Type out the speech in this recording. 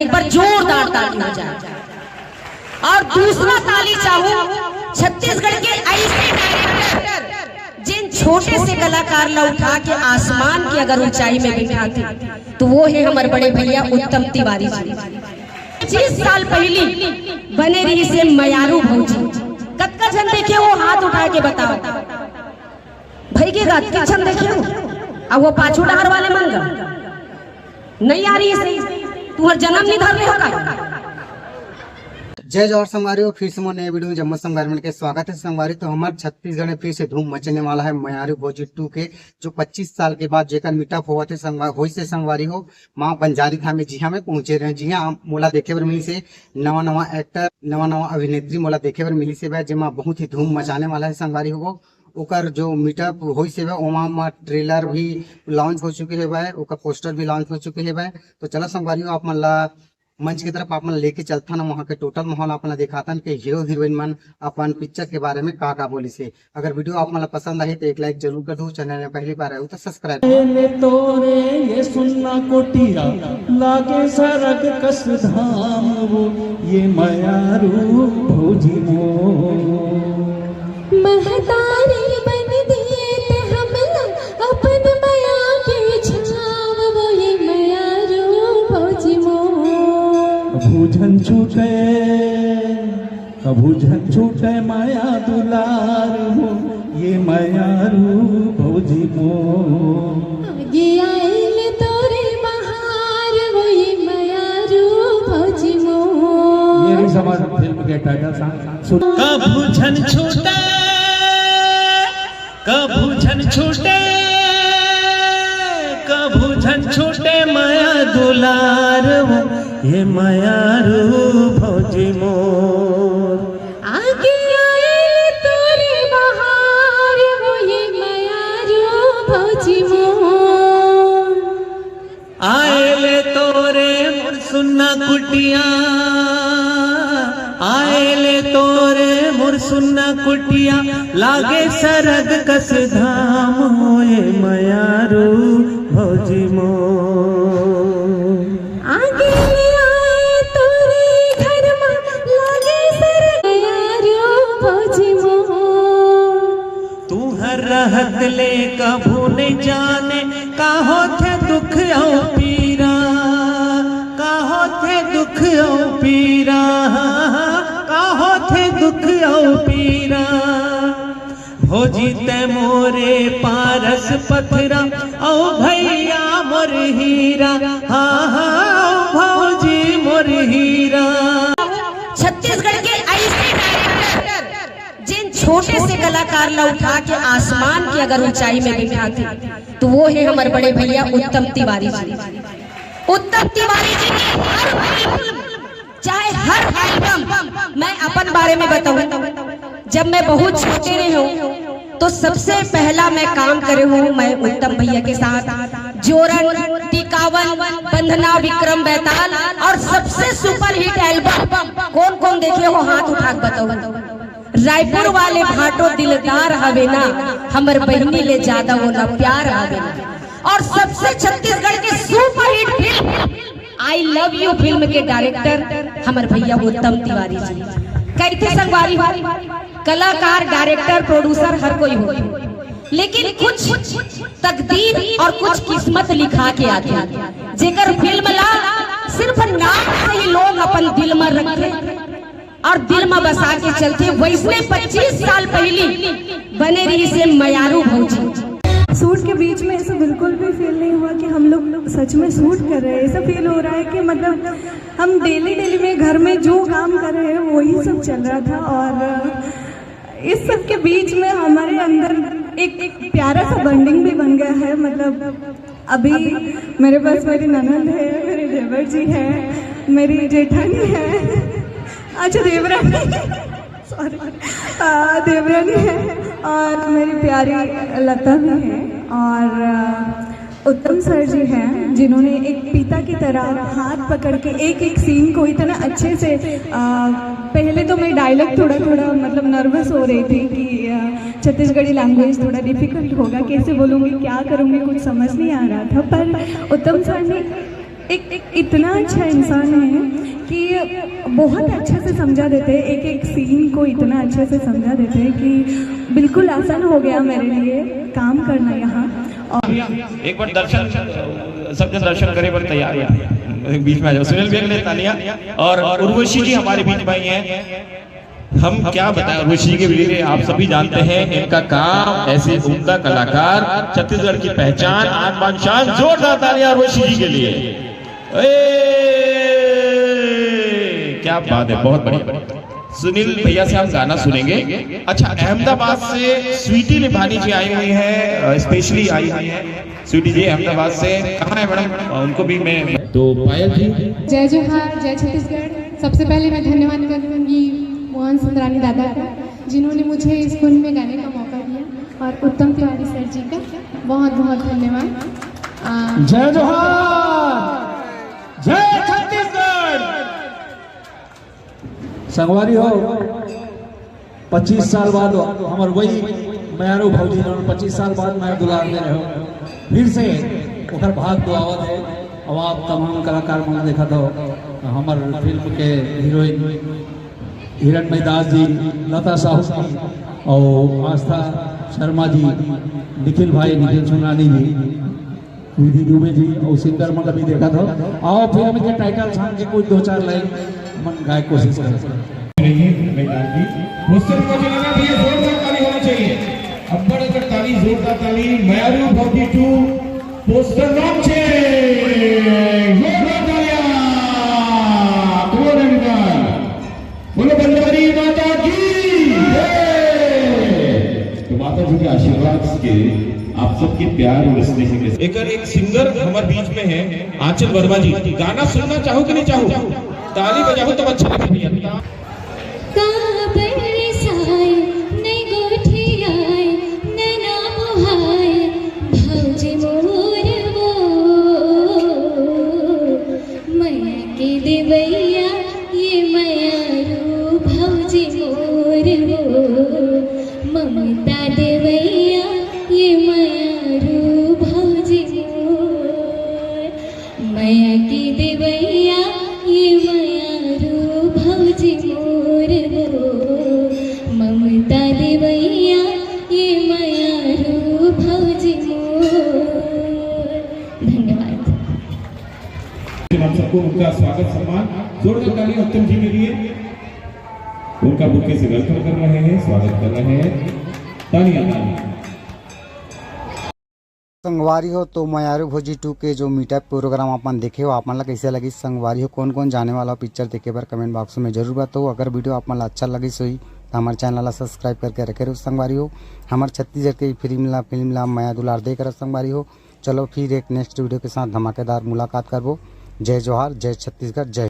एक बार जोरदार ताली हो जाए। और दूसरा ताली चाहूं छत्तीसगढ़ के ऐसे डायरेक्टर जिन छोटे से कलाकार ला उठा के आसमान की अगर ऊंचाई में बिठाते तो वो है हमारे बड़े भैया उत्तम तिवारी जी। 25 साल पहली बने रही से मयारू भौजी कत्का छन देखे वो हाथ उठा के बताओ भाई के गात के छन देखे अब वो पाछू डहर वाले मन नहीं आ रही है तुम्हारा जन्म नहीं धर ले होगा। जय जवाहर संगवारी हो, फिर से नए वीडियो में जम्मू संगवारी के स्वागत है संगवारी। तो हमारे छत्तीसगढ़ में फिर से धूम मचने वाला है मयारू भौजी 2 के, जो 25 साल के बाद जेकर मीटअप हुआ थे संगवारी हो माँ बंजारी धाम में जी हाँ में पहुंचे रहे। जी हाँ मोला देखे बर मिली से नवा एक्टर नवा अभिनेत्री मोला देखे बर मिली से जेमा बहुत ही धूम मचाने वाला है संगवारी हो। ओकर जो मीटअप हुई से वहाँ ट्रेलर भी लॉन्च हो चुके है, ओकर पोस्टर भी लॉन्च हो चुके है। तो चलो संगवारी हो आप मन ला मंच की तरफ अपन लेके चलता ना, वहाँ के टोटल माहौल अपन दिखाता कि हीरो हीरोइन मन अपन पिक्चर के बारे में का बोली से। अगर वीडियो आप मन पसंद आई तो एक लाइक जरूर कर दो, चैनल में पहली बार आए तो सब्सक्राइब। तोरे ये सुनना कोटिया लागे सरग कस धाम वो ये मयारू भौजी मो महतारी बन दिए ते हमला अपन माया के छाव वो ये मयारू भौजी मो भूझन छूटे माया दुलार हो ये मयारू भौजी मो आगे आइले तोरे बहार वो ये मयारू भौजी मो। ये समाज फिल्म के टाइटल सॉन्ग कभू झन छूटे माया दुलार हो ये मयारू भौजी मोर। आगे आइले तोरे बहार वो ये मयारू भौजी मो। आएले तोरे मोर सुन्ना कुटिया, आएले तोरे मोर सुन्ना कुटिया लागे सरग कस धाम होए मयारू भौजी मोर। आगे आए तोरे घर में लागे सरग मयारू भौजी मो। तू हर रहत ले कभू नहीं जाने का होथे दुख औ पीरा, का होथे दुख औ पीरा, का होथे दुख औ पीरा। भौजी ते मोरे पारस पथरा औ भैया मोर हीरा, हाँ हाँ भौजी मोर हीरा। छत्तीसगढ़ के ऐसे डायरेक्टर जिन छोटे से कलाकार ला उठा के आसमान की अगर ऊंचाई में बिठाते तो वो है हमारे बड़े भैया उत्तम तिवारी जी। उत्तम तिवारी जी की हर फिल्म चाहे हर एल्बम मैं अपन बारे में बताऊं, जब मैं बहुत छोटे रही हूँ तो सबसे पहला मैं काम करे हूँ मैं उत्तम भैया के साथ जोरन, टिकावन, बंधना, विक्रम बेताल और सबसे सुपरहिट एल्बम कौन कौन देखे हो हाथ उठा के बताओ। रायपुर वाले भाटो दिलदार हवे ना हमर बहनी ले ज्यादा होना प्यार हवे ना। और सबसे छत्तीसगढ़ के superhit film I love you film के डायरेक्टर हमर भैया उत्तम तिवारी जी। कैथे संगवारी कलाकार, डायरेक्टर, प्रोड्यूसर हर कोई हो, लेकिन कुछ तकदीर और कुछ किस्मत लिखा के आते जेकर फिल्म ला सिर्फ नाम से ही लोग अपन दिल में रखे और दिल में बसा के चलते। वैसे 25 साल पहली बने रही से मयारू भौजी। शूट के बीच में ऐसा बिल्कुल भी फील नहीं हुआ कि हम लोग सच में शूट कर रहे हैं। ऐसा फील हो रहा है कि मतलब हम डेली में घर में जो काम कर रहे हैं वही सब चल रहा था। और इस सब के बीच में हमारे अंदर एक प्यारा सा बॉन्डिंग भी बन गया है। मतलब अभी मेरे पास मेरी ननद है, मेरे देवर जी है, मेरी जेठानी है, अच्छा देवरानी सॉरी देवरानी है और मेरी प्यारी लता भी है और उत्तम सर जी हैं जिन्होंने एक पिता की तरह हाथ पकड़ के एक सीन को इतना अच्छे से पहले तो मैं डायलॉग थोड़ा मतलब नर्वस हो रही थी कि छत्तीसगढ़ी लैंग्वेज थोड़ा डिफिकल्ट होगा, कैसे बोलूँगी क्या करूँगी कुछ समझ नहीं आ रहा था। पर उत्तम सर ने एक इतना अच्छा इंसान है कि बहुत अच्छे से समझा देते हैं, एक एक सीन को इतना अच्छे से समझा देते हैं कि बिल्कुल आसान हो गया मेरे लिए काम करना यहाँ। और एक बार दर्शन, सब जन दर्शन करे पर तैयार है, बीच में आ जाओ। सुनील बेग ने तालियां, और उर्वशी जी हमारे बीच में ही हैं। हम क्या बताएं उर्वशी के लिए, आप सभी जानते हैं इनका काम, ऐसे उम्दा कलाकार, छत्तीसगढ़ की पहचान, आन बान शान। जोरदार तालियां उर्वशी जी के लिए। क्या बात है, बहुत बढ़िया। सुनील भैया से हम गाना सुनेंगे। अच्छा, अहमदाबाद से स्वीटी निभानी जी आई हुई है, स्पेशली आई हुई है। स्वीटी जी अहमदाबाद से, कहाँ है मैडम? उनको भी मैं, तो पायल जी। जय जोहार, जय छत्तीसगढ़। सबसे पहले मैं धन्यवाद करूँगी मोहन सुंदरानी दादा का, जिन्होंने मुझे इस फिल्म में गाने का मौका दिया, और उत्तम तिवारी सर जी का बहुत बहुत धन्यवाद। जय जोहार, जय छत्तीसगढ़। संगवारी हो 25 साल बाद हमारे वही मैरू भौजी 25 साल बाद मैं दुलार में रहो फिर से ओकर भाग दुआवत है। अब आप तमाम कलाकार मन देखा तो हमारे फिल्म के हीरोइन हिरणमय दास जी, लता साहू जी, और आस्था शर्मा जी, निखिल भाई, निखिल सुनानी जी, विधि दुबे जी, और सिंगर मन भी देखा था। आओ फिल्म के टाइटल सॉन्ग के कुछ 2-4 लाइन मन गाय कोशिश करें। पोस्टर को चलाना भी जोरदार ताली होनी चाहिए। अब्बड़ अगर ताली, जोरदार ताली। मयारू भौजी 2 पोस्टर लॉन्च है। जोरदार तालियां। बोलो बंजारी माता की जय। तो माता जी के आशीर्वाद के, आप सबके प्यार और स्नेह के एक सिंगर हमारे बीच में है, आंचल वर्मा जी। गाना सुनना चाहो कि नहीं चाहो? ताली बजाओ तो अच्छा लगेगा। ममता देवैया ये मयारू भौजी मोर, माया की देवैया ये मयारू भौजी मोर हो, ममता देवैया ये मयारू भौजी मोर। धन्यवाद। आप सबको उनका स्वागत सम्मान जोरदार ताली उत्तम जी के लिए। उनका बुके से वेलकम कर रहे हैं, स्वागत कर रहे हैं। तालियां। संगवारी हो तो मयारू भौजी 2 के जो मीटअप प्रोग्राम अपन देखे हो, आपन ला कैसे लगी? संगवारी हो कौन कौन जाने वाला पिक्चर देखे पर कमेंट बॉक्स में जरूर बताओ। अगर वीडियो आपन ला अच्छा लगी सोई तो हमारे चैनल ला सब्सक्राइब करके रखे रहो। संगवारी हो हमारे छत्तीसगढ़ के फिल्म ला माया दुलार देख रहा। संगवारी हो चलो फिर एक नेक्स्ट वीडियो के साथ धमाकेदार मुलाकात करबो। जय जोहार, जय छत्तीसगढ़, जय।